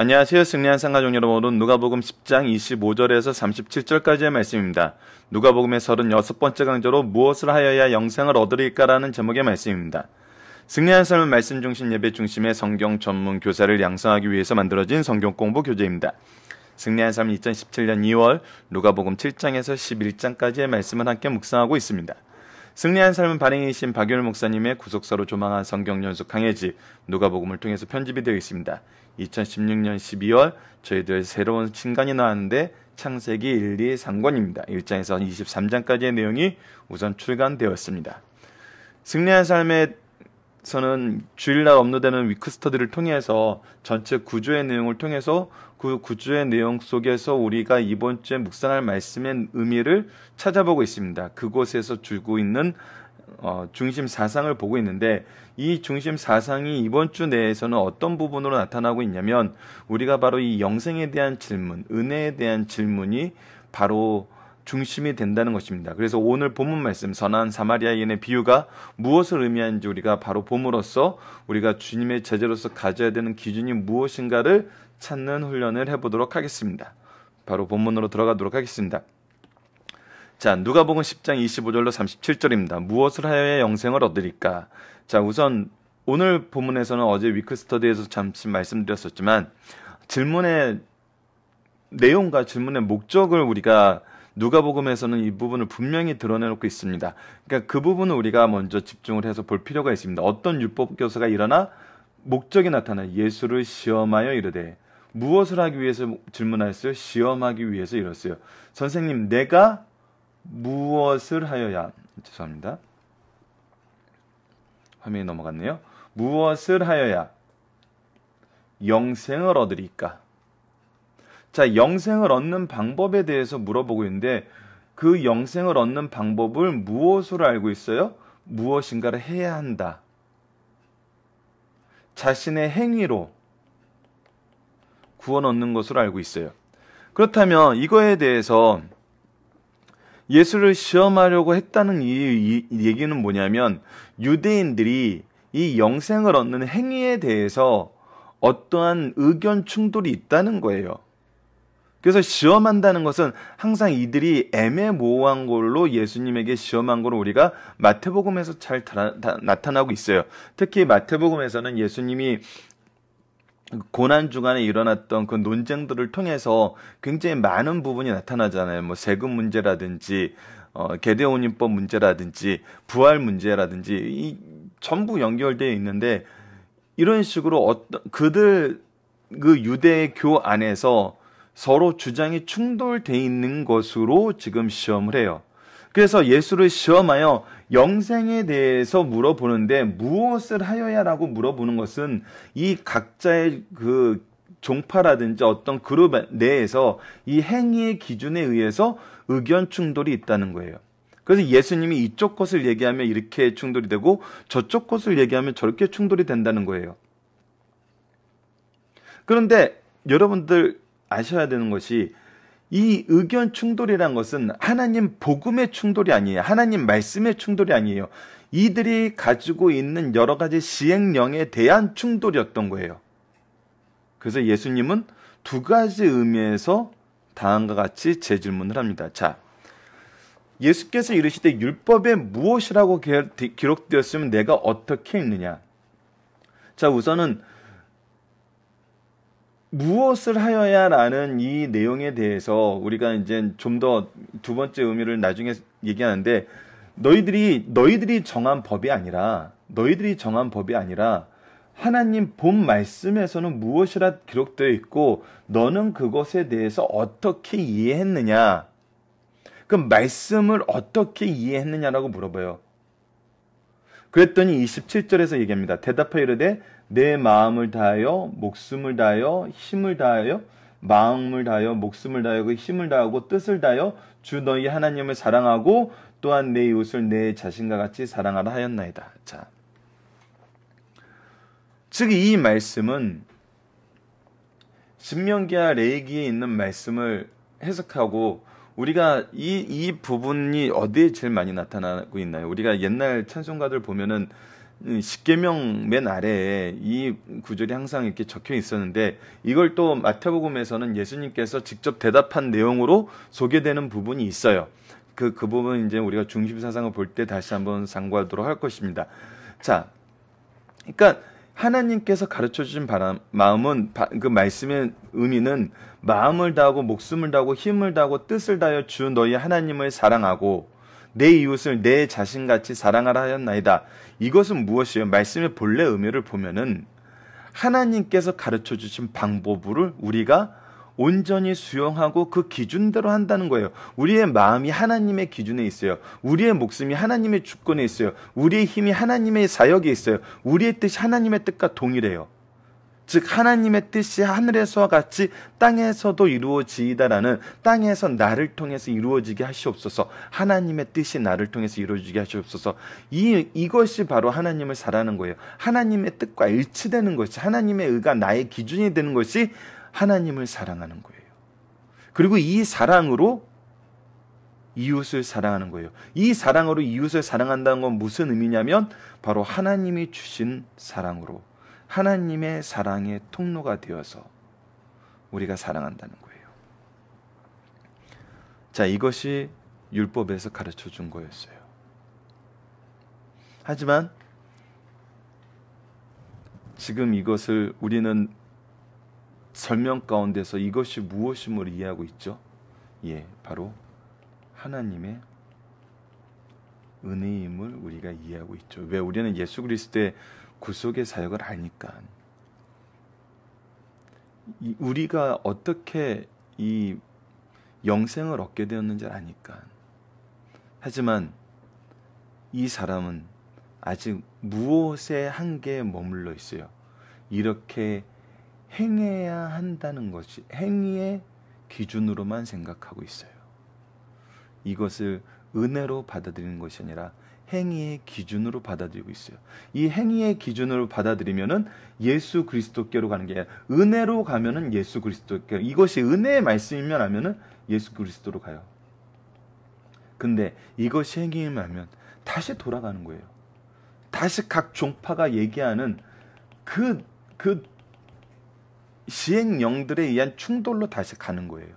안녕하세요. 승리한 상가족 여러분, 누가복음 10장 25절에서 37절까지의 말씀입니다. 누가복음의 36번째 강조로 무엇을 하여야 영생을 얻으리까라는 제목의 말씀입니다. 승리한 삶의 말씀 중심 예배 중심의 성경 전문 교사를 양성하기 위해서 만들어진 성경 공부 교재입니다. 승리한 삶 2017년 2월 누가복음 7장에서 11장까지의 말씀을 함께 묵상하고 있습니다. 승리한 삶은 발행이신 박윤일 목사님의 구속사로 조망한 성경 연수 강해지 누가복음을 통해서 편집이 되어 있습니다. 2016년 12월 저희들 새로운 신간이 나왔는데 창세기 1, 2, 3권입니다. 1장에서 23장까지의 내용이 우선 출간되었습니다. 승리한 삶에서는 주일날 업로드되는 위크스터디를 통해서 전체 구조의 내용을 통해서 그 구조의 내용 속에서 우리가 이번 주에 묵상할 말씀의 의미를 찾아보고 있습니다. 그곳에서 주고 있는 중심 사상을 보고 있는데, 이 중심 사상이 이번 주 내에서는 어떤 부분으로 나타나고 있냐면, 우리가 바로 이 영생에 대한 질문, 은혜에 대한 질문이 바로 중심이 된다는 것입니다. 그래서 오늘 본문 말씀 선한 사마리아인의 비유가 무엇을 의미하는지 우리가 바로 봄으로써 우리가 주님의 제자로서 가져야 되는 기준이 무엇인가를 찾는 훈련을 해보도록 하겠습니다. 바로 본문으로 들어가도록 하겠습니다. 자, 누가복음 10장 25절로 37절입니다. 무엇을 하여야 영생을 얻으리까? 자, 우선 오늘 본문에서는 어제 위크스터디에서 잠시 말씀드렸었지만 질문의 내용과 질문의 목적을 우리가 누가복음에서는 이 부분을 분명히 드러내놓고 있습니다. 그러니까 그 부분을 우리가 먼저 집중을 해서 볼 필요가 있습니다. 어떤 율법 교사가 일어나 목적이 나타나 예수를 시험하여 이르되, 무엇을 하기 위해서 질문하였어요? 시험하기 위해서 이랬어요. 선생님, 내가 무엇을 하여야, 죄송합니다. 화면이 넘어갔네요. 무엇을 하여야 영생을 얻으리까? 자, 영생을 얻는 방법에 대해서 물어보고 있는데, 그 영생을 얻는 방법을 무엇으로 알고 있어요? 무엇인가를 해야 한다. 자신의 행위로 구원 얻는 것으로 알고 있어요. 그렇다면 이거에 대해서 예수를 시험하려고 했다는 이 얘기는 뭐냐면, 유대인들이 이 영생을 얻는 행위에 대해서 어떠한 의견 충돌이 있다는 거예요. 그래서 시험한다는 것은 항상 이들이 애매모호한 걸로 예수님에게 시험한 걸로 우리가 마태복음에서 잘 나타나고 있어요. 특히 마태복음에서는 예수님이 고난 주간에 일어났던 그 논쟁들을 통해서 굉장히 많은 부분이 나타나잖아요. 뭐 세금 문제라든지 게데오닌법 문제라든지 부활 문제라든지 이 전부 연결되어 있는데, 이런 식으로 그 유대교 안에서 서로 주장이 충돌되어 있는 것으로 지금 시험을 해요. 그래서 예수를 시험하여 영생에 대해서 물어보는데, 무엇을 하여야라고 물어보는 것은 이 각자의 그 종파라든지 어떤 그룹 내에서 이 행위의 기준에 의해서 의견 충돌이 있다는 거예요. 그래서 예수님이 이쪽 것을 얘기하면 이렇게 충돌이 되고 저쪽 것을 얘기하면 저렇게 충돌이 된다는 거예요. 그런데 여러분들 아셔야 되는 것이, 이 의견 충돌이란 것은 하나님 복음의 충돌이 아니에요. 하나님 말씀의 충돌이 아니에요. 이들이 가지고 있는 여러 가지 시행령에 대한 충돌이었던 거예요. 그래서 예수님은 두 가지 의미에서 다음과 같이 재질문을 합니다. 자, 예수께서 이르시되 율법에 무엇이라고 기록되었으면 내가 어떻게 읽느냐? 자, 우선은 무엇을 하여야라는 이 내용에 대해서 우리가 이제 좀 더 두 번째 의미를 나중에 얘기하는데, 너희들이 정한 법이 아니라 하나님 본 말씀에서는 무엇이라 기록되어 있고 너는 그것에 대해서 어떻게 이해했느냐? 그 말씀을 어떻게 이해했느냐라고 물어봐요. 그랬더니 27절에서 얘기합니다. 대답하여 이르되 내 마음을 다하여 목숨을 다하여 힘을 다하여 마음을 다하여 목숨을 다하여 힘을 다하고 뜻을 다하여 주 너희 하나님을 사랑하고 또한 내 이웃을 내 자신과 같이 사랑하라 하였나이다. 자, 즉 이 말씀은 신명기와 레위기에 있는 말씀을 해석하고, 우리가 이 부분이 어디에 제일 많이 나타나고 있나요? 우리가 옛날 찬송가들 보면은 십계명 맨 아래에 이 구절이 항상 이렇게 적혀 있었는데 이걸 또 마태복음에서는 예수님께서 직접 대답한 내용으로 소개되는 부분이 있어요. 그 부분 이제 우리가 중심 사상을 볼 때 다시 한번 상고하도록 할 것입니다. 자, 그러니까 하나님께서 가르쳐 주신 마음은 그 말씀의 의미는 마음을 다하고 목숨을 다하고 힘을 다하고 뜻을 다하여 주 너희 하나님을 사랑하고 내 이웃을 내 자신같이 사랑하라 하였나이다. 이것은 무엇이에요? 말씀의 본래 의미를 보면은 하나님께서 가르쳐 주신 방법을 우리가 온전히 수용하고 그 기준대로 한다는 거예요. 우리의 마음이 하나님의 기준에 있어요. 우리의 목숨이 하나님의 주권에 있어요. 우리의 힘이 하나님의 사역에 있어요. 우리의 뜻이 하나님의 뜻과 동일해요. 즉 하나님의 뜻이 하늘에서와 같이 땅에서도 이루어지이다라는, 땅에서 나를 통해서 이루어지게 하시옵소서, 하나님의 뜻이 나를 통해서 이루어지게 하시옵소서. 이것이 바로 하나님을 사랑하는 거예요. 하나님의 뜻과 일치되는 것이, 하나님의 의가 나의 기준이 되는 것이 하나님을 사랑하는 거예요. 그리고 이 사랑으로 이웃을 사랑하는 거예요. 이 사랑으로 이웃을 사랑한다는 건 무슨 의미냐면 바로 하나님이 주신 사랑으로 하나님의 사랑의 통로가 되어서 우리가 사랑한다는 거예요. 자, 이것이 율법에서 가르쳐 준 거였어요. 하지만 지금 이것을 우리는 설명 가운데서 이것이 무엇임을 이해하고 있죠? 예, 바로 하나님의 은혜임을 우리가 이해하고 있죠. 왜? 우리는 예수 그리스도의 구속의 사역을 아니까. 우리가 어떻게 이 영생을 얻게 되었는지 아니까. 하지만 이 사람은 아직 무엇의 한계에 머물러 있어요. 이렇게 행해야 한다는 것이 행위의 기준으로만 생각하고 있어요. 이것을 은혜로 받아들이는 것이 아니라 행위의 기준으로 받아들이고 있어요. 이 행위의 기준으로 받아들이면은 예수 그리스도께로 가는 게 아니라 은혜로 가면은 예수 그리스도께로, 이것이 은혜의 말씀이면 하면은 예수 그리스도로 가요. 근데 이것이 행위이면 하면 다시 돌아가는 거예요. 다시 각 종파가 얘기하는 그 시행령들에 의한 충돌로 다시 가는 거예요.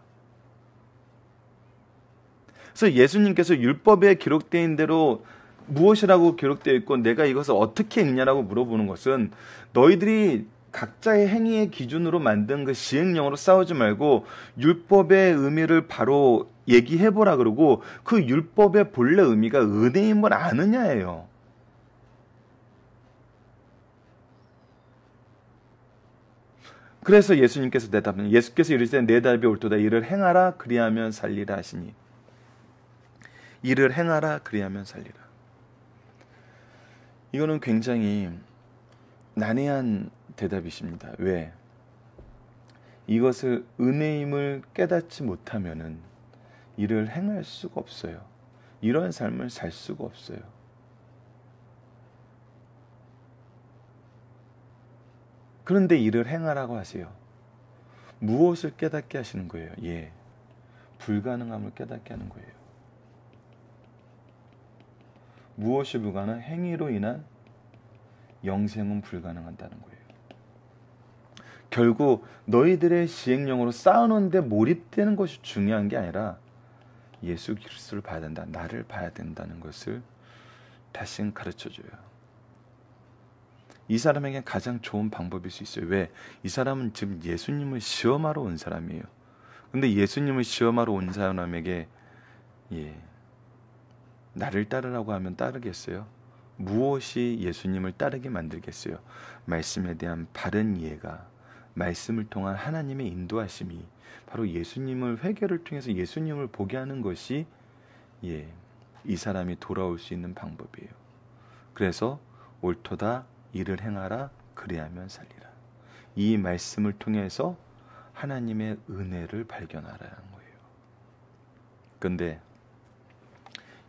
그래서 예수님께서 율법에 기록되어 있는 대로 무엇이라고 기록되어 있고 내가 이것을 어떻게 읽냐라고 물어보는 것은 너희들이 각자의 행위의 기준으로 만든 그 시행령으로 싸우지 말고 율법의 의미를 바로 얘기해보라 그러고, 그 율법의 본래 의미가 은혜임을 아느냐예요. 그래서 예수님께서 대답하는, 예수께서 이르시되 내 답이 옳도다. 이를 행하라 그리하면 살리라 하시니, 이를 행하라 그리하면 살리라. 이거는 굉장히 난해한 대답이십니다. 왜? 이것을 은혜임을 깨닫지 못하면은 이를 행할 수가 없어요. 이런 삶을 살 수가 없어요. 그런데 이를 행하라고 하세요. 무엇을 깨닫게 하시는 거예요? 예, 불가능함을 깨닫게 하는 거예요. 무엇이 불가능? 행위로 인한 영생은 불가능하다는 거예요. 결국 너희들의 시행령으로 싸우는데 몰입되는 것이 중요한 게 아니라 예수 그리스도를 봐야 된다, 나를 봐야 된다는 것을 다시 가르쳐줘요. 이 사람에게 가장 좋은 방법일 수 있어요. 왜? 이 사람은 지금 예수님을 시험하러 온 사람이에요. 근데 예수님을 시험하러 온 사람에게 나를 따르라고 하면 따르겠어요? 무엇이 예수님을 따르게 만들겠어요? 말씀에 대한 바른 이해가, 말씀을 통한 하나님의 인도하심이, 바로 예수님을, 회개를 통해서 예수님을 보게 하는 것이 이 사람이 돌아올 수 있는 방법이에요. 그래서 옳도다, 이를 행하라 그리하면 살리라. 이 말씀을 통해서 하나님의 은혜를 발견하라는 거예요. 그런데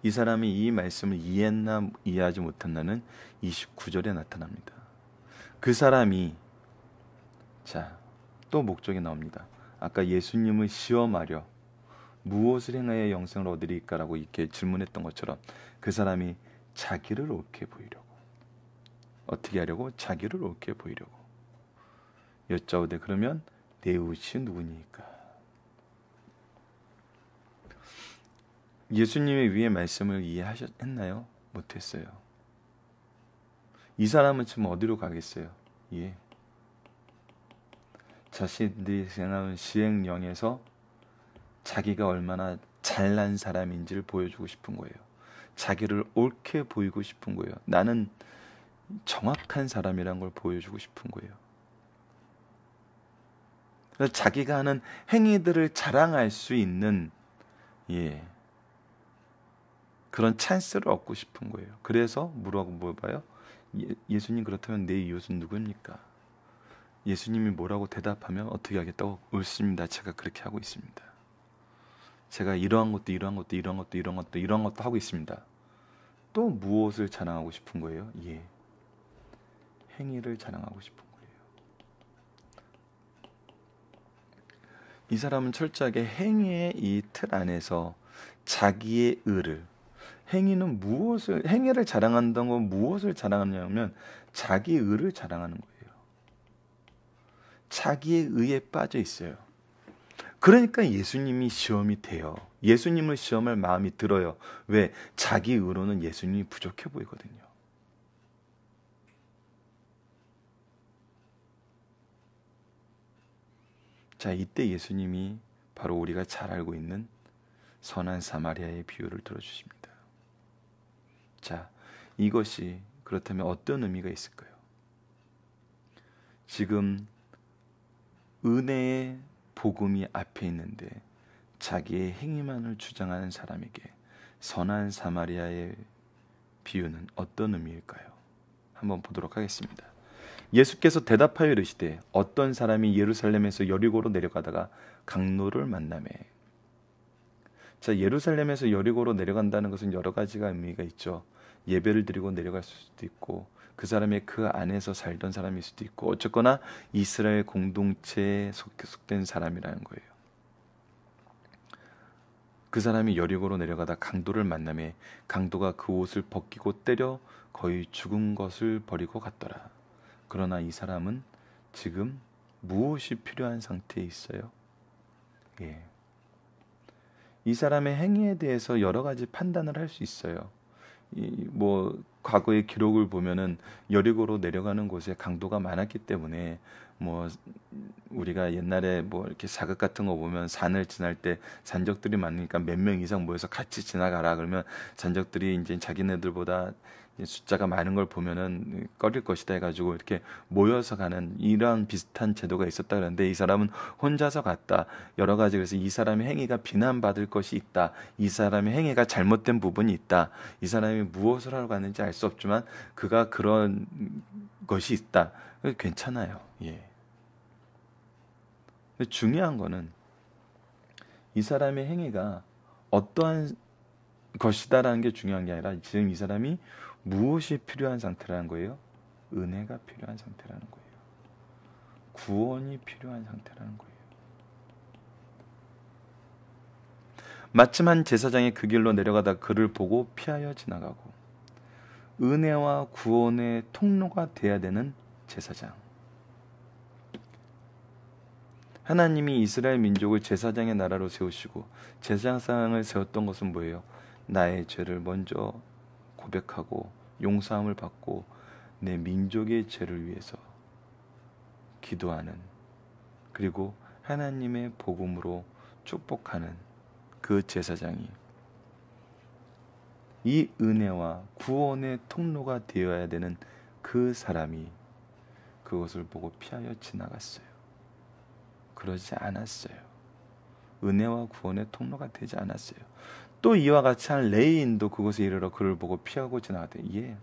이 사람이 이 말씀을 이해했나 이해하지 못했나는 29절에 나타납니다. 그 사람이, 자, 또 목적이 나옵니다. 아까 예수님을 시험하려 무엇을 행하여 영생을 얻으리까라고 이렇게 질문했던 것처럼 그 사람이 자기를 옳게 보이려고, 어떻게 하려고? 자기를 옳게 보이려고. 여짜오되 그러면 내 이웃이 누구니까? 예수님의 위의 말씀을 이해했나요? 못했어요. 이 사람은 지금 어디로 가겠어요? 예. 자신들이 생각하는 시행령에서 자기가 얼마나 잘난 사람인지를 보여주고 싶은 거예요. 자기를 옳게 보이고 싶은 거예요. 나는 정확한 사람이란 걸 보여주고 싶은 거예요. 그래서 자기가 하는 행위들을 자랑할 수 있는 그런 찬스를 얻고 싶은 거예요. 그래서 물어봐요. 예수님 그렇다면 내 이웃은 누굽니까? 예수님이 뭐라고 대답하면 어떻게 하겠다고? 옳습니다. 제가 그렇게 하고 있습니다. 제가 이러한 것도 하고 있습니다. 또 무엇을 자랑하고 싶은 거예요? 행위를 자랑하고 싶은 거예요. 이 사람은 철저하게 행위의 이 틀 안에서 자기의 의를, 행위를 자랑한다는 건 무엇을 자랑하냐면 자기의 의를 자랑하는 거예요. 자기의 의에 빠져 있어요. 그러니까 예수님이 시험이 돼요. 예수님을 시험할 마음이 들어요. 왜? 자기 의로는 예수님이 부족해 보이거든요. 자, 이때 예수님이 바로 우리가 잘 알고 있는 선한 사마리아의 비유를 들어주십니다. 자, 이것이 그렇다면 어떤 의미가 있을까요? 지금 은혜의 복음이 앞에 있는데 자기의 행위만을 주장하는 사람에게 선한 사마리아의 비유는 어떤 의미일까요? 한번 보도록 하겠습니다. 예수께서 대답하여 이르시되 어떤 사람이 예루살렘에서 여리고로 내려가다가 강로를 만나매. 자, 예루살렘에서 여리고로 내려간다는 것은 여러 가지가 의미가 있죠. 예배를 드리고 내려갈 수도 있고 그 사람의 그 안에서 살던 사람일 수도 있고 어쨌거나 이스라엘 공동체에 속된 사람이라는 거예요. 그 사람이 여리고로 내려가다 강도를 만나매 강도가 그 옷을 벗기고 때려 거의 죽은 것을 버리고 갔더라. 그러나 이 사람은 지금 무엇이 필요한 상태에 있어요? 이 사람의 행위에 대해서 여러 가지 판단을 할 수 있어요. 과거의 기록을 보면은 여리고로 내려가는 곳에 강도가 많았기 때문에 우리가 옛날에 이렇게 사극 같은 거 보면 산을 지날 때 산적들이 많으니까 몇 명 이상 모여서 같이 지나가라 그러면 산적들이 이제 자기네들보다 숫자가 많은 걸 보면은 꺼릴 것이다 해가지고 이렇게 모여서 가는 이러한 비슷한 제도가 있었다 그러는데 이 사람은 혼자서 갔다. 여러 가지 그래서 이 사람의 행위가 비난받을 것이 있다. 이 사람의 행위가 잘못된 부분이 있다. 이 사람이 무엇을 하러 갔는지 알 수 없지만 그가 그런 것이 있다. 괜찮아요. 중요한 거는 이 사람의 행위가 어떠한 것이다라는 게 중요한 게 아니라 지금 이 사람이 무엇이 필요한 상태라는 거예요? 은혜가 필요한 상태라는 거예요. 구원이 필요한 상태라는 거예요. 마침 한 제사장이 그 길로 내려가다 그를 보고 피하여 지나가고 은혜와 구원의 통로가 돼야 되는 제사장. 하나님이 이스라엘 민족을 제사장의 나라로 세우시고 제사장상을 세웠던 것은 뭐예요? 나의 죄를 먼저 고백하고 용서함을 받고 내 민족의 죄를 위해서 기도하는, 그리고 하나님의 복음으로 축복하는 그 제사장이 이 은혜와 구원의 통로가 되어야 되는 그 사람이 그것을 보고 피하여 지나갔어요. 그러지 않았어요. 은혜와 구원의 통로가 되지 않았어요. 또 이와 같이 한 레위인도 그곳에 이르러 그를 보고 피하고 지나가되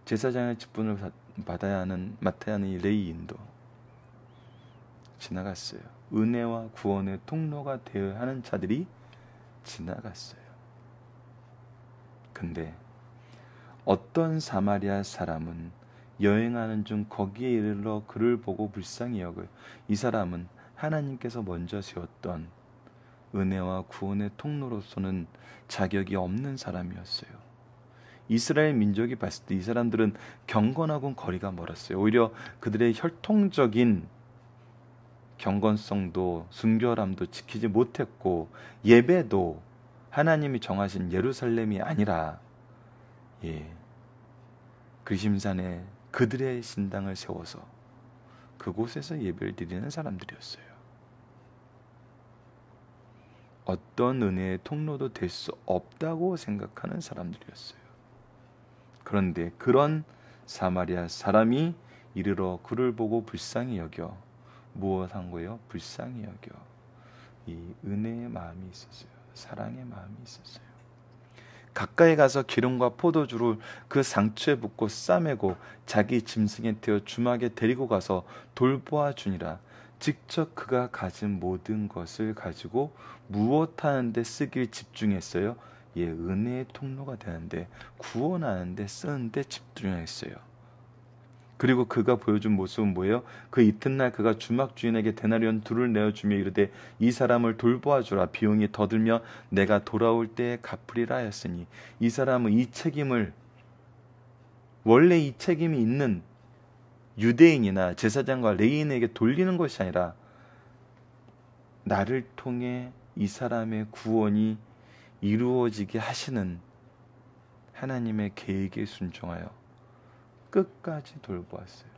제사장의 직분을 맡아야 하는 이 레위인도 지나갔어요. 은혜와 구원의 통로가 되어야 하는 자들이 지나갔어요. 근데 어떤 사마리아 사람은 여행하는 중 거기에 이르러 그를 보고 불쌍히 여겨. 이 사람은 하나님께서 먼저 세웠던 은혜와 구원의 통로로서는 자격이 없는 사람이었어요. 이스라엘 민족이 봤을 때 이 사람들은 경건하고는 거리가 멀었어요. 오히려 그들의 혈통적인 경건성도 순결함도 지키지 못했고, 예배도 하나님이 정하신 예루살렘이 아니라 그리심산에 그들의 신당을 세워서 그곳에서 예배를 드리는 사람들이었어요. 어떤 은혜의 통로도 될 수 없다고 생각하는 사람들이었어요. 그런데 그런 사마리아 사람이 이르러 그를 보고 불쌍히 여겨, 무엇 한 거예요? 불쌍히 여겨. 이 은혜의 마음이 있었어요. 사랑의 마음이 있었어요. 가까이 가서 기름과 포도주를 그 상처에 붓고 싸매고 자기 짐승에 태워 주막에 데리고 가서 돌보아 주니라. 직접 그가 가진 모든 것을 가지고 무엇하는 데 쓰길 집중했어요? 은혜의 통로가 되는데, 구원하는 데 쓰는 데 집중했어요. 그리고 그가 보여준 모습은 뭐예요? 그 이튿날 그가 주막 주인에게 데나리온 둘을 내어주며 이르되 이 사람을 돌보아 주라. 비용이 더 들며 내가 돌아올 때에 갚으리라 하였으니, 이 사람은 이 책임을, 원래 이 책임이 있는 유대인이나 제사장과 레위인에게 돌리는 것이 아니라 나를 통해 이 사람의 구원이 이루어지게 하시는 하나님의 계획에 순종하여 끝까지 돌보았어요.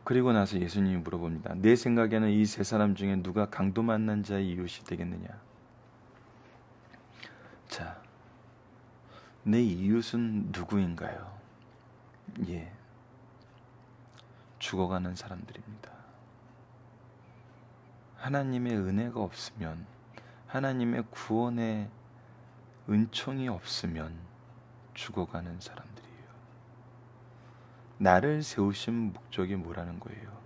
그리고 나서 예수님이 물어봅니다. 내 생각에는 이 세 사람 중에 누가 강도 만난 자의 이웃이 되겠느냐? 자, 내 이웃은 누구인가요? 죽어가는 사람들입니다. 하나님의 은혜가 없으면, 하나님의 구원의 은총이 없으면 죽어가는 사람들이에요. 나를 세우신 목적이 뭐라는 거예요?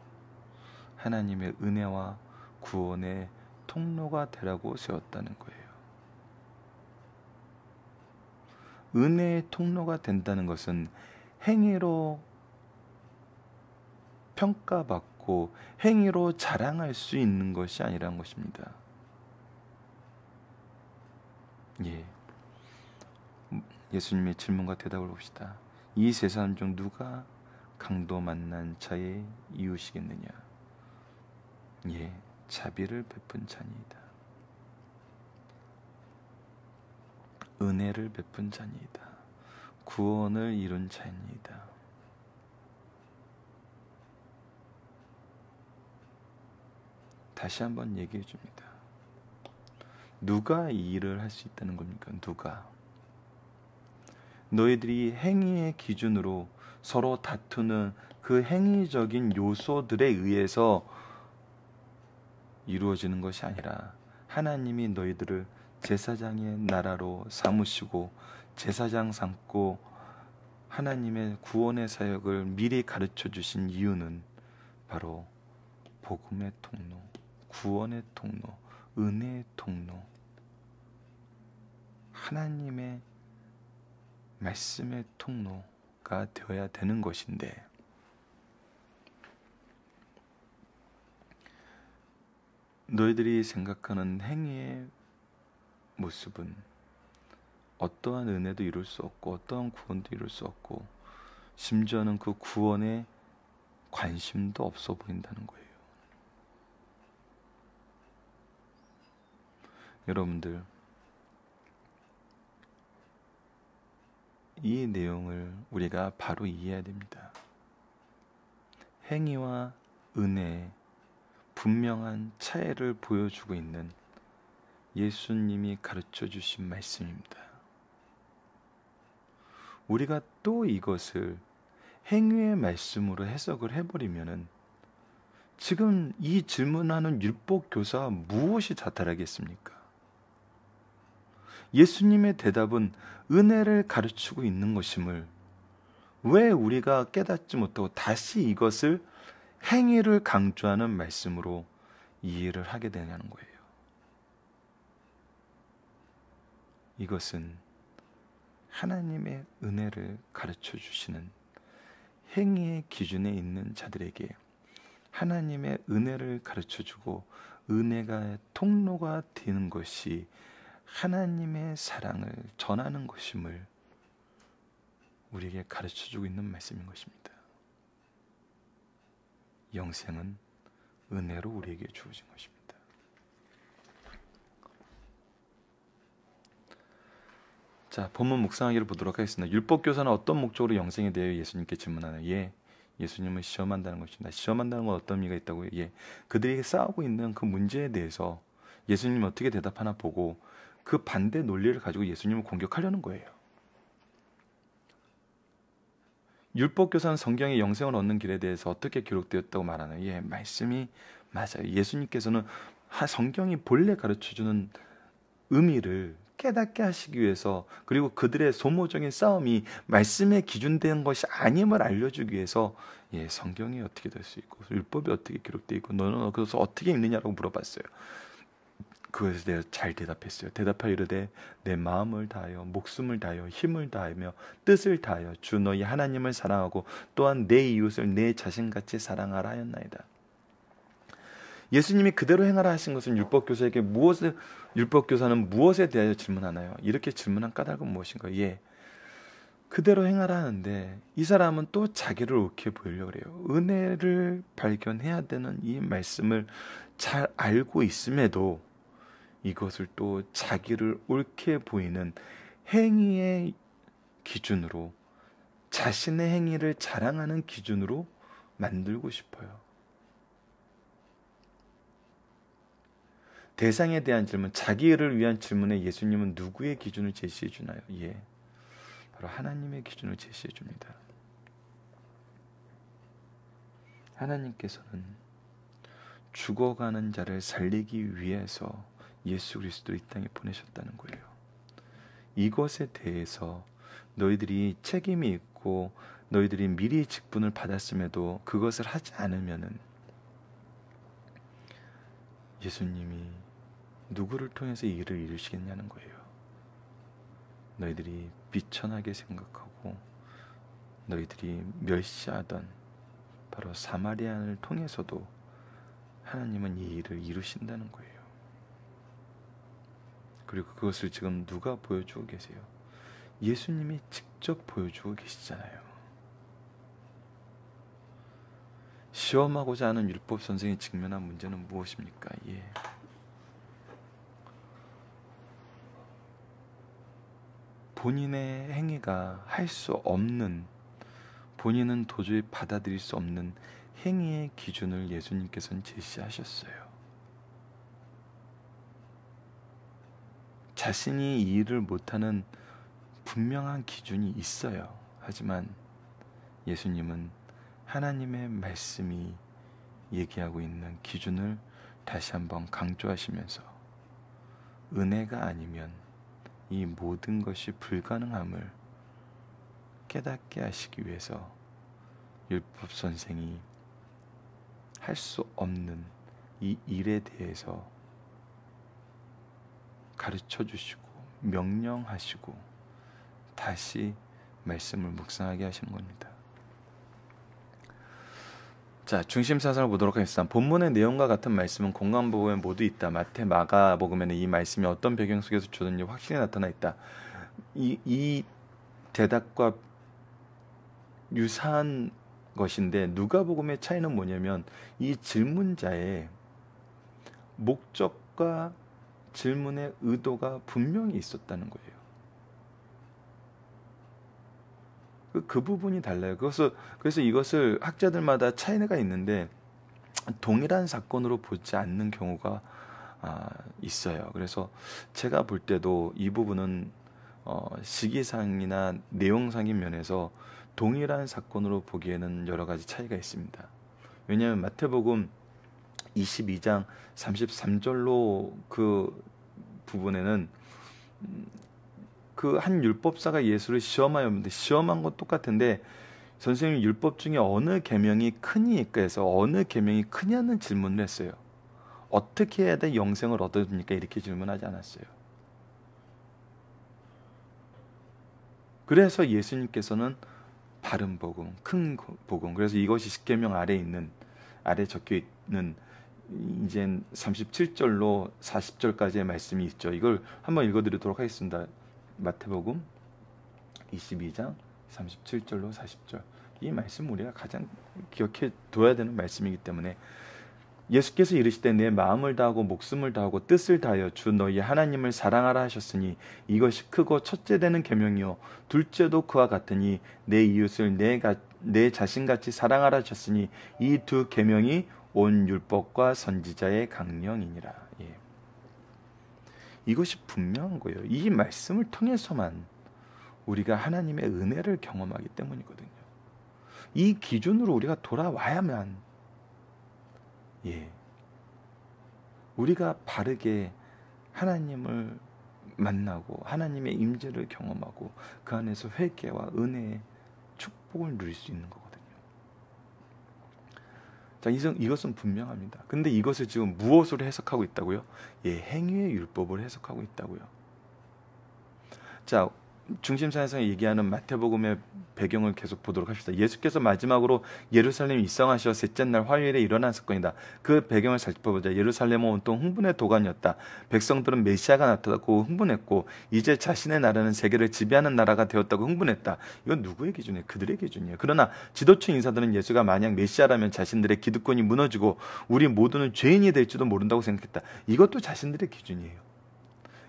하나님의 은혜와 구원의 통로가 되라고 세웠다는 거예요. 은혜의 통로가 된다는 것은 행위로 평가받고 행위로 자랑할 수 있는 것이 아니라는 것입니다. 예수님의 질문과 대답을 봅시다. 이 세 사람 중 누가 강도 만난 자의 이웃이겠느냐? 자비를 베푼 자니이다. 은혜를 베푼 자니이다. 구원을 이룬 자니이다. 다시 한번 얘기해 줍니다. 누가 이 일을 할 수 있다는 겁니까? 누가? 너희들이 행위의 기준으로 서로 다투는 그 행위적인 요소들에 의해서 이루어지는 것이 아니라, 하나님이 너희들을 제사장의 나라로 삼으시고 제사장 삼고 하나님의 구원의 사역을 미리 가르쳐 주신 이유는 바로 복음의 통로, 구원의 통로, 은혜의 통로, 하나님의 말씀의 통로가 되어야 되는 것인데, 너희들이 생각하는 행위의 모습은 어떠한 은혜도 이룰 수 없고 어떠한 구원도 이룰 수 없고, 심지어는 그 구원에 관심도 없어 보인다는 거예요. 여러분들, 이 내용을 우리가 바로 이해해야 됩니다. 행위와 은혜의 분명한 차이를 보여주고 있는 예수님이 가르쳐 주신 말씀입니다. 우리가 또 이것을 행위의 말씀으로 해석을 해버리면은 지금 이 질문하는 율법 교사와 무엇이 자탈하겠습니까? 예수님의 대답은 은혜를 가르치고 있는 것임을 왜 우리가 깨닫지 못하고 다시 이것을 행위를 강조하는 말씀으로 이해를 하게 되냐는 거예요. 이것은 하나님의 은혜를 가르쳐 주시는 행위의 기준에 있는 자들에게 하나님의 은혜를 가르쳐주고 은혜가 통로가 되는 것이 하나님의 사랑을 전하는 것임을 우리에게 가르쳐주고 있는 말씀인 것입니다. 영생은 은혜로 우리에게 주어진 것입니다. 자, 본문 묵상하기를 보도록 하겠습니다. 율법교사는 어떤 목적으로 영생에 대해 예수님께 질문하나요? 예, 예수님은 시험한다는 것입니다. 시험한다는 건 어떤 의미가 있다고요? 예, 그들이 싸우고 있는 그 문제에 대해서 예수님이 어떻게 대답하나 보고 그 반대 논리를 가지고 예수님을 공격하려는 거예요. 율법교사는 성경의 영생을 얻는 길에 대해서 어떻게 기록되었다고 말하나요? 예, 말씀이 맞아요. 예수님께서는 성경이 본래 가르쳐주는 의미를 깨닫게 하시기 위해서, 그리고 그들의 소모적인 싸움이 말씀에 기준된 것이 아님을 알려주기 위해서 예, 성경이 어떻게 될 수 있고 율법이 어떻게 기록되어 있고 너는 그래서 어떻게 읽느냐라고 물어봤어요. 그것에 대해서 잘 대답했어요. 대답하여 이르되 내 마음을 다하여 목숨을 다하여 힘을 다하며 뜻을 다하여 주 너희 하나님을 사랑하고 또한 내 이웃을 내 자신같이 사랑하라 하였나이다. 예수님이 그대로 행하라 하신 것은 율법교사는 무엇에 대하여 질문하나요? 이렇게 질문한 까닭은 무엇인가요? 예, 그대로 행하라 하는데 이 사람은 또 자기를 옳게 보이려고 그래요. 은혜를 발견해야 되는 이 말씀을 잘 알고 있음에도 이것을 또 자기를 옳게 보이는 행위의 기준으로, 자신의 행위를 자랑하는 기준으로 만들고 싶어요. 대상에 대한 질문, 자기를 위한 질문에 예수님은 누구의 기준을 제시해 주나요? 예, 바로 하나님의 기준을 제시해 줍니다. 하나님께서는 죽어가는 자를 살리기 위해서 예수 그리스도를 이 땅에 보내셨다는 거예요. 이것에 대해서 너희들이 책임이 있고 너희들이 미리 직분을 받았음에도 그것을 하지 않으면은 예수님이 누구를 통해서 이 일을 이루시겠냐는 거예요. 너희들이 비천하게 생각하고 너희들이 멸시하던 바로 사마리아인을 통해서도 하나님은 이 일을 이루신다는 거예요. 그리고 그것을 지금 누가 보여주고 계세요? 예수님이 직접 보여주고 계시잖아요. 시험하고자 하는 율법 선생이 직면한 문제는 무엇입니까? 예, 본인의 행위가 할 수 없는, 본인은 도저히 받아들일 수 없는 행위의 기준을 예수님께서는 제시하셨어요. 자신이 이 일을 못하는 분명한 기준이 있어요. 하지만 예수님은 하나님의 말씀이 얘기하고 있는 기준을 다시 한번 강조하시면서 은혜가 아니면 이 모든 것이 불가능함을 깨닫게 하시기 위해서 율법 선생이 할 수 없는 이 일에 대해서 가르쳐 주시고 명령하시고 다시 말씀을 묵상하게 하시는 겁니다. 자, 중심 사상을 보도록 하겠습니다. 본문의 내용과 같은 말씀은 공관복음에 모두 있다. 마태, 마가복음에는 이 말씀이 어떤 배경 속에서 주어졌는지 확실히 나타나 있다. 이 대답과 유사한 것인데 누가복음의 차이는 뭐냐면 이 질문자의 목적과 질문의 의도가 분명히 있었다는 거예요. 그 부분이 달라요. 그래서 이것을 학자들마다 차이가 있는데 동일한 사건으로 보지 않는 경우가 있어요. 그래서 제가 볼 때도 이 부분은 시기상이나 내용상인 면에서 동일한 사건으로 보기에는 여러 가지 차이가 있습니다. 왜냐하면 마태복음 22장 33절로 그 부분에는 그 한 율법사가 예수를 시험하였는데 시험한 건 똑같은데 선생님 율법 중에 어느 계명이 크니까 해서 어느 계명이 크냐는 질문을 했어요. 어떻게 해야 돼 영생을 얻어줍니까? 이렇게 질문하지 않았어요. 그래서 예수님께서는 바른 복음, 큰 복음, 그래서 이것이 십계명 아래에 있는 아래 적혀 있는 이젠 37절로 40절까지의 말씀이 있죠. 이걸 한번 읽어드리도록 하겠습니다. 마태복음 22장 37절로 40절. 이 말씀 우리가 가장 기억해 둬야 되는 말씀이기 때문에 예수께서 이르시되 내 마음을 다하고 목숨을 다하고 뜻을 다하여 주 너희 하나님을 사랑하라 하셨으니 이것이 크고 첫째 되는 계명이요 둘째도 그와 같으니 내 이웃을 내 자신같이 사랑하라 하셨으니 이 두 계명이 온 율법과 선지자의 강령이니라. 예. 이것이 분명한 거예요. 이 말씀을 통해서만 우리가 하나님의 은혜를 경험하기 때문이거든요. 이 기준으로 우리가 돌아와야만 우리가 바르게 하나님을 만나고 하나님의 임재를 경험하고 그 안에서 회개와 은혜의 축복을 누릴 수 있는 거거든요. 자, 이것은 분명합니다. 근데 이것을 지금 무엇으로 해석하고 있다고요? 행위의 율법을 해석하고 있다고요. 자, 중심사에서 얘기하는 마태복음의 배경을 계속 보도록 합시다. 예수께서 마지막으로 예루살렘에 입성하셔 셋째 날 화요일에 일어난 사건이다. 그 배경을 살펴보자. 예루살렘은 온통 흥분의 도가니였다. 백성들은 메시아가 나타났고 흥분했고 이제 자신의 나라는 세계를 지배하는 나라가 되었다고 흥분했다. 이건 누구의 기준이에요? 그들의 기준이에요. 그러나 지도층 인사들은 예수가 만약 메시아라면 자신들의 기득권이 무너지고 우리 모두는 죄인이 될지도 모른다고 생각했다. 이것도 자신들의 기준이에요.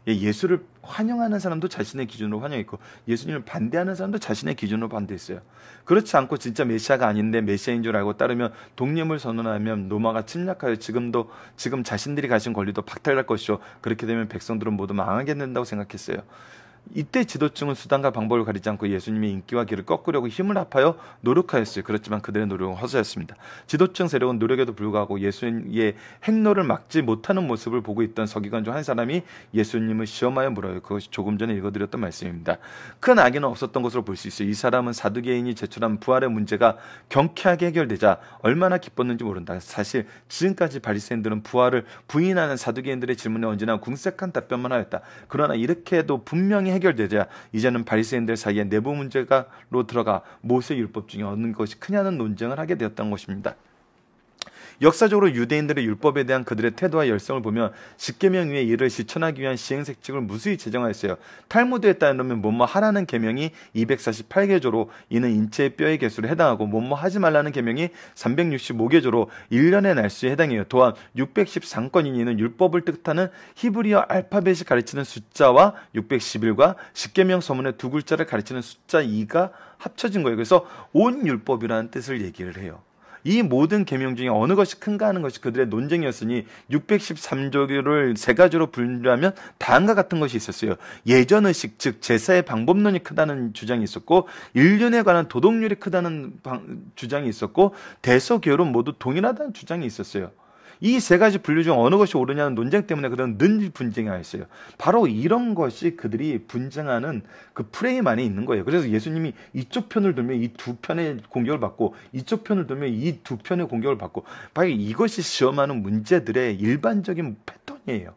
예수를 환영하는 사람도 자신의 기준으로 환영했고 예수님을 반대하는 사람도 자신의 기준으로 반대했어요. 그렇지 않고 진짜 메시아가 아닌데 메시아인 줄 알고 따르면 독립을 선언하면 로마가 침략하여 지금 자신들이 가진 권리도 박탈할 것이요 그렇게 되면 백성들은 모두 망하게 된다고 생각했어요. 이때 지도층은 수단과 방법을 가리지 않고 예수님의 인기와 길을 꺾으려고 힘을 합하여 노력하였어요. 그렇지만 그들의 노력은 허수였습니다. 지도층 세력은 노력에도 불구하고 예수님의 행로를 막지 못하는 모습을 보고 있던 서기관 중 한 사람이 예수님을 시험하여 물어요. 그것이 조금 전에 읽어드렸던 말씀입니다. 큰 악의는 없었던 것으로 볼 수 있어요. 이 사람은 사두개인이 제출한 부활의 문제가 경쾌하게 해결되자 얼마나 기뻤는지 모른다. 사실 지금까지 바리새인들은 부활을 부인하는 사두개인들의 질문에 언제나 궁색한 답변만 하였다. 그러나 이렇게 해도 분명히 해결되자 이제는 바리새인들 사이에 내부 문제가로 들어가 모세 율법 중에 어느 것이 크냐는 논쟁을 하게 되었던 것입니다. 역사적으로 유대인들의 율법에 대한 그들의 태도와 열성을 보면 십계명 위에 이를 실천하기 위한 시행색칙을 무수히 제정하였어요. 탈무드에 따르면 뭐뭐 하라는 계명이 248개조로 이는 인체의 뼈의 개수에 해당하고 뭐뭐 하지 말라는 계명이 365개조로 1년의 날수에 해당해요. 또한 613건인 이는 율법을 뜻하는 히브리어 알파벳이 가르치는 숫자와 611과 십계명 서문의 두 글자를 가르치는 숫자 2가 합쳐진 거예요. 그래서 온 율법이라는 뜻을 얘기를 해요. 이 모든 계명 중에 어느 것이 큰가 하는 것이 그들의 논쟁이었으니 613조를 세 가지로 분류하면 다음과 같은 것이 있었어요. 예전의식 즉 제사의 방법론이 크다는 주장이 있었고 인륜에 관한 도덕률이 크다는 주장이 있었고 대서교론 모두 동일하다는 주장이 있었어요. 이 세 가지 분류 중 어느 것이 옳으냐는 논쟁 때문에 그들은 늘 분쟁하였어요. 바로 이런 것이 그들이 분쟁하는 그 프레임 안에 있는 거예요. 그래서 예수님이 이쪽 편을 들면 이 두 편의 공격을 받고 이쪽 편을 들면 이 두 편의 공격을 받고 바로 이것이 시험하는 문제들의 일반적인 패턴이에요.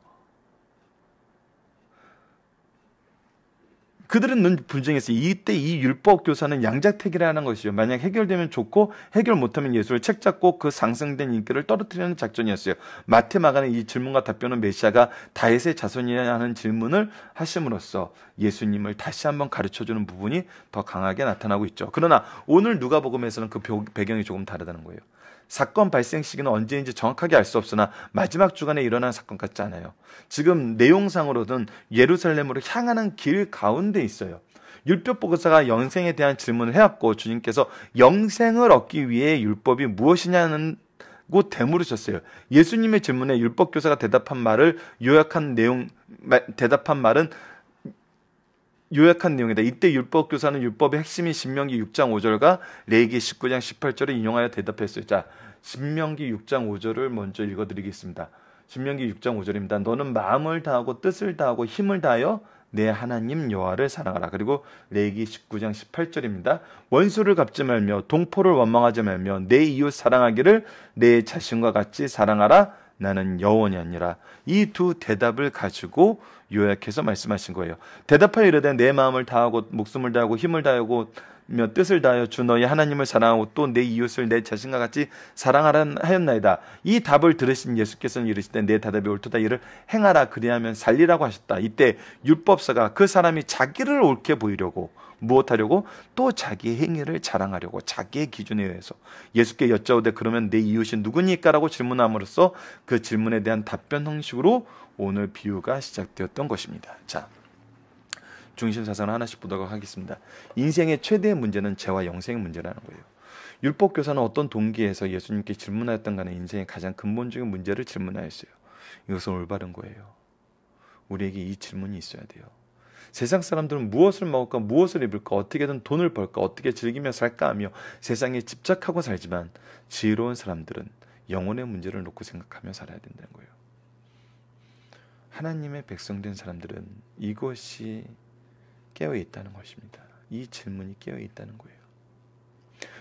그들은 늘 분쟁했어요. 이때 이 율법 교사는 양자택일하는 것이죠. 만약 해결되면 좋고 해결 못하면 예수를 책잡고 그 상승된 인기를 떨어뜨리는 작전이었어요. 마태 마가는 이 질문과 답변은 메시아가 다윗의 자손이냐 하는 질문을 하심으로써 예수님을 다시 한번 가르쳐주는 부분이 더 강하게 나타나고 있죠. 그러나 오늘 누가복음에서는 그 배경이 조금 다르다는 거예요. 사건 발생 시기는 언제인지 정확하게 알 수 없으나 마지막 주간에 일어난 사건 같지 않아요. 지금 내용상으로는 예루살렘으로 향하는 길 가운데 있어요. 율법보고사가 영생에 대한 질문을 해왔고 주님께서 영생을 얻기 위해 율법이 무엇이냐는 되물으셨어요. 예수님의 질문에 율법교사가 대답한 말은 요약한 내용이다. 이때 율법교사는 율법의 핵심인 신명기 6장 5절과 레위기 19장 18절을 인용하여 대답했어요. 자, 신명기 6장 5절을 먼저 읽어드리겠습니다. 신명기 6장 5절입니다. 너는 마음을 다하고 뜻을 다하고 힘을 다하여 내 하나님 여호와를 사랑하라. 그리고 레위기 19장 18절입니다. 원수를 갚지 말며 동포를 원망하지 말며 내 이웃 사랑하기를 내 자신과 같이 사랑하라. 나는 여호와니 아니라. 이 두 대답을 가지고 요약해서 말씀하신 거예요. 대답하여 이르되 내 마음을 다하고 목숨을 다하고 힘을 다하고 뜻을 다하여 주 너희 하나님을 사랑하고 또 내 이웃을 내 자신과 같이 사랑하라 하였나이다. 이 답을 들으신 예수께서는 이르시되 내 대답이 옳도다. 이를 행하라. 그리하면 살리라고 하셨다. 이때 율법사가 그 사람이 자기를 옳게 보이려고 무엇하려고 또 자기의 행위를 자랑하려고 자기의 기준에 의해서 예수께 여짜오되 그러면 내 이웃이 누구니까? 라고 질문함으로써 그 질문에 대한 답변 형식으로 오늘 비유가 시작되었던 것입니다. 자, 중심 사상을 하나씩 보도록 하겠습니다. 인생의 최대의 문제는 죄와 영생의 문제라는 거예요. 율법 교사는 어떤 동기에서 예수님께 질문하였던 간에 인생의 가장 근본적인 문제를 질문하였어요. 이것은 올바른 거예요. 우리에게 이 질문이 있어야 돼요. 세상 사람들은 무엇을 먹을까, 무엇을 입을까, 어떻게든 돈을 벌까, 어떻게 즐기며 살까 하며 세상에 집착하고 살지만 지혜로운 사람들은 영혼의 문제를 놓고 생각하며 살아야 된다는 거예요. 하나님의 백성된 사람들은 이것이 깨어있다는 것입니다. 이 질문이 깨어있다는 거예요.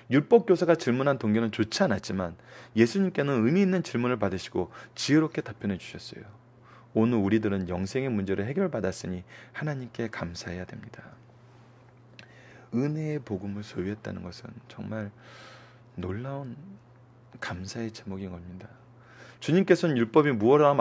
율법 교사가 질문한 동기는 좋지 않았지만 예수님께는 의미 있는 질문을 받으시고 지혜롭게 답변해 주셨어요. 오늘 우리들은 영생의 문제를 해결받았으니 하나님께 감사해야 됩니다. 은혜의 복음을 소유했다는 것은 정말 놀라운 감사의 제목인 겁니다. 주님께서는 율법이 무엇이라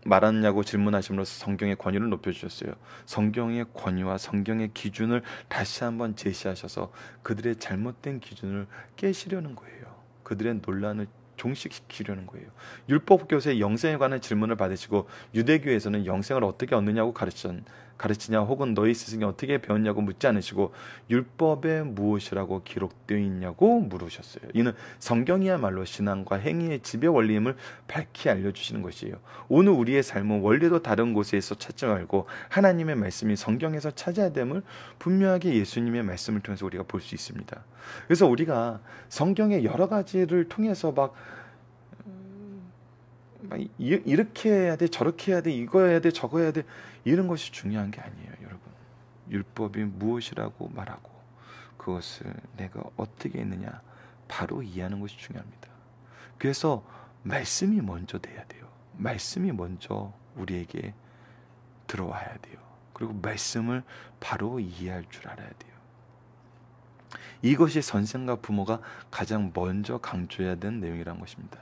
말하느냐고 질문하심으로써 성경의 권위를 높여주셨어요. 성경의 권위와 성경의 기준을 다시 한번 제시하셔서 그들의 잘못된 기준을 깨시려는 거예요. 그들의 논란을 종식시키려는 거예요. 율법 교사의 영생에 관한 질문을 받으시고 유대교에서는 영생을 어떻게 얻느냐고 가르치냐 혹은 너희 스승이 어떻게 배웠냐고 묻지 않으시고 율법에 무엇이라고 기록되어 있냐고 물으셨어요. 이는 성경이야말로 신앙과 행위의 지배 원리임을 밝히 알려주시는 것이에요. 오늘 우리의 삶은 원리도 다른 곳에서 찾지 말고 하나님의 말씀이 성경에서 찾아야 됨을 분명하게 예수님의 말씀을 통해서 우리가 볼 수 있습니다. 그래서 우리가 성경의 여러 가지를 통해서 막 이렇게 해야 돼, 저렇게 해야 돼, 이거 해야 돼, 저거 해야 돼, 이런 것이 중요한 게 아니에요, 여러분. 율법이 무엇이라고 말하고 그것을 내가 어떻게 했느냐 바로 이해하는 것이 중요합니다. 그래서 말씀이 먼저 돼야 돼요. 말씀이 먼저 우리에게 들어와야 돼요. 그리고 말씀을 바로 이해할 줄 알아야 돼요. 이것이 선생과 부모가 가장 먼저 강조해야 되는 내용이라는 것입니다.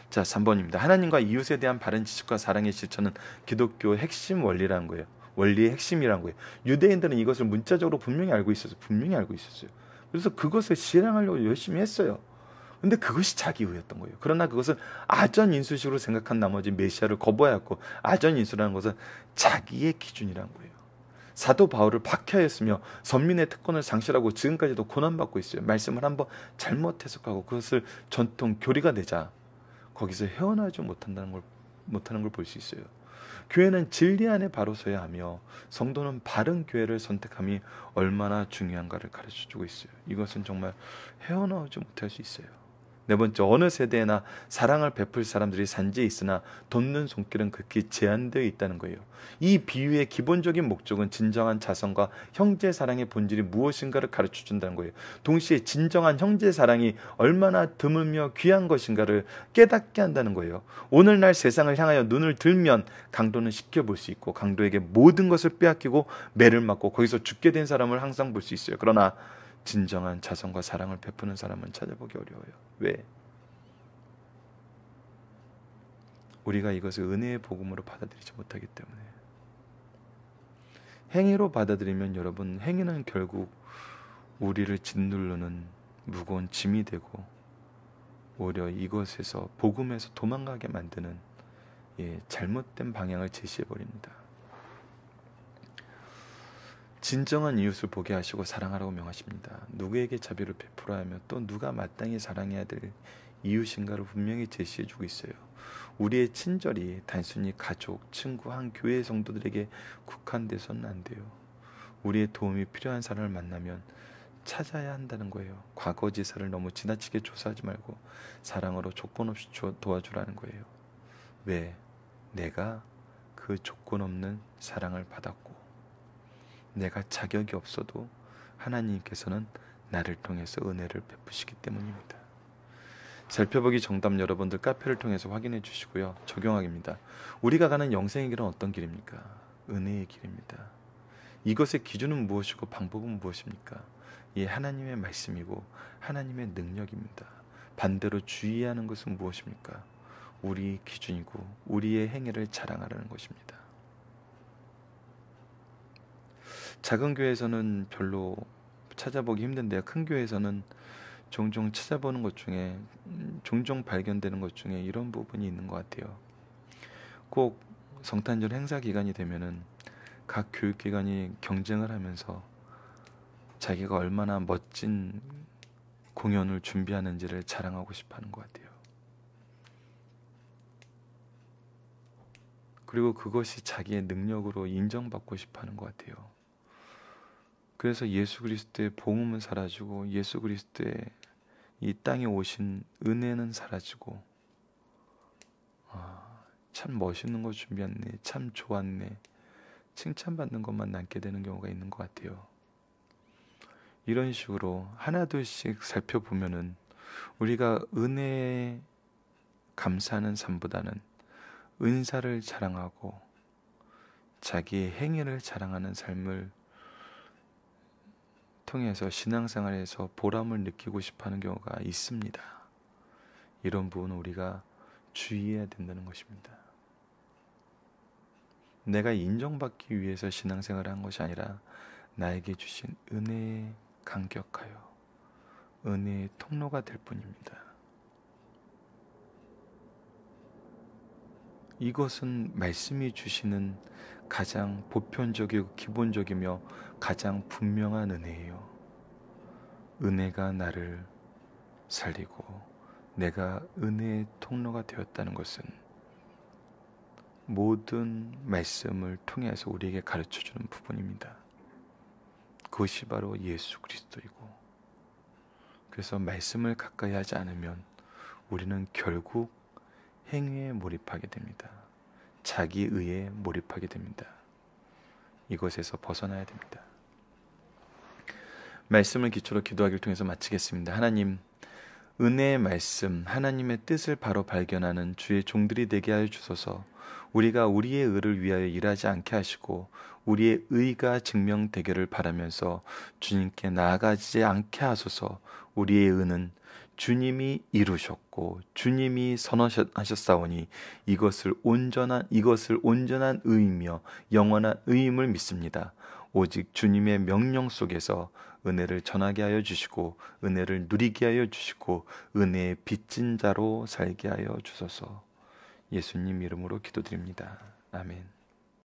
자, 3번입니다. 하나님과 이웃에 대한 바른 지식과 사랑의 실천은 기독교의 핵심 원리라는 거예요. 원리의 핵심이라는 거예요. 유대인들은 이것을 문자적으로 분명히 알고 있었어요. 그래서 그것을 실행하려고 열심히 했어요. 근데 그것이 자기의였던 거예요. 그러나 그것을 아전인수식으로 생각한 나머지 메시아를 거부하였고, 아전인수라는 것은 자기의 기준이라는 거예요. 사도 바울을 박해하였으며 선민의 특권을 상실하고 지금까지도 고난받고 있어요. 말씀을 한번 잘못 해석하고 그것을 전통 교리가 되자 거기서 헤어나지 못하는 걸 볼 수 있어요. 교회는 진리 안에 바로 서야 하며 성도는 바른 교회를 선택함이 얼마나 중요한가를 가르쳐주고 있어요. 이것은 정말 헤어나오지 못할 수 있어요. 네 번째, 어느 세대에나 사랑을 베풀 사람들이 산지에 있으나 돕는 손길은 극히 제한되어 있다는 거예요. 이 비유의 기본적인 목적은 진정한 자성과 형제 사랑의 본질이 무엇인가를 가르쳐준다는 거예요. 동시에 진정한 형제 사랑이 얼마나 드물며 귀한 것인가를 깨닫게 한다는 거예요. 오늘날 세상을 향하여 눈을 들면 강도는 쉽게 볼 수 있고 강도에게 모든 것을 빼앗기고 매를 맞고 거기서 죽게 된 사람을 항상 볼 수 있어요. 그러나 진정한 자성과 사랑을 베푸는 사람은 찾아보기 어려워요. 왜? 우리가 이것을 은혜의 복음으로 받아들이지 못하기 때문에. 행위로 받아들이면 여러분, 행위는 결국 우리를 짓누르는 무거운 짐이 되고 오히려 이것에서 복음에서 도망가게 만드는 잘못된 방향을 제시해버립니다. 진정한 이웃을 보게 하시고 사랑하라고 명하십니다. 누구에게 자비를 베풀어야 하며 또 누가 마땅히 사랑해야 될 이웃인가를 분명히 제시해주고 있어요. 우리의 친절이 단순히 가족, 친구, 한 교회 성도들에게 국한돼서는 안 돼요. 우리의 도움이 필요한 사람을 만나면 찾아야 한다는 거예요. 과거지사를 너무 지나치게 조사하지 말고 사랑으로 조건 없이 도와주라는 거예요. 왜? 내가 그 조건 없는 사랑을 받았고 내가 자격이 없어도 하나님께서는 나를 통해서 은혜를 베푸시기 때문입니다. 살펴보기 정답 여러분들 카페를 통해서 확인해 주시고요. 적용하기입니다. 우리가 가는 영생의 길은 어떤 길입니까? 은혜의 길입니다. 이것의 기준은 무엇이고 방법은 무엇입니까? 이 하나님의 말씀이고 하나님의 능력입니다. 반대로 주의하는 것은 무엇입니까? 우리 기준이고 우리의 행위를 자랑하라는 것입니다. 작은 교회에서는 별로 찾아보기 힘든데요. 큰 교회에서는 종종 찾아보는 것 중에 종종 발견되는 것 중에 이런 부분이 있는 것 같아요. 꼭 성탄절 행사 기간이 되면은 각 교육기관이 경쟁을 하면서 자기가 얼마나 멋진 공연을 준비하는지를 자랑하고 싶어 하는 것 같아요. 그리고 그것이 자기의 능력으로 인정받고 싶어 하는 것 같아요. 그래서 예수 그리스도의 복음은 사라지고 예수 그리스도의 이 땅에 오신 은혜는 사라지고 참 멋있는 거 준비했네, 참 좋았네, 칭찬받는 것만 남게 되는 경우가 있는 것 같아요. 이런 식으로 하나둘씩 살펴보면은 우리가 은혜에 감사하는 삶보다는 은사를 자랑하고 자기의 행위를 자랑하는 삶을 통해서 신앙생활에서 보람을 느끼고 싶어하는 경우가 있습니다. 이런 부분은 우리가 주의해야 된다는 것입니다. 내가 인정받기 위해서 신앙생활을 한 것이 아니라 나에게 주신 은혜에 감격하여 은혜의 통로가 될 뿐입니다. 이것은 말씀이 주시는 가장 보편적이고 기본적이며 가장 분명한 은혜예요. 은혜가 나를 살리고 내가 은혜의 통로가 되었다는 것은 모든 말씀을 통해서 우리에게 가르쳐주는 부분입니다. 그것이 바로 예수 그리스도이고, 그래서 말씀을 가까이 하지 않으면 우리는 결국 행위에 몰입하게 됩니다. 자기의에 몰입하게 됩니다. 이것에서 벗어나야 됩니다. 말씀을 기초로 기도하기를 통해서 마치겠습니다. 하나님, 은혜의 말씀, 하나님의 뜻을 바로 발견하는 주의 종들이 되게 하여 주소서. 우리가 우리의 의를 위하여 일하지 않게 하시고 우리의 의가 증명되기를 바라면서 주님께 나아가지 않게 하소서. 우리의 의는 주님이 이루셨고 주님이 선하셨사오니 이것을 온전한 의이며 영원한 의임을 믿습니다. 오직 주님의 명령 속에서 은혜를 전하게 하여 주시고 은혜를 누리게 하여 주시고 은혜의 빚진 자로 살게 하여 주소서. 예수님 이름으로 기도드립니다. 아멘.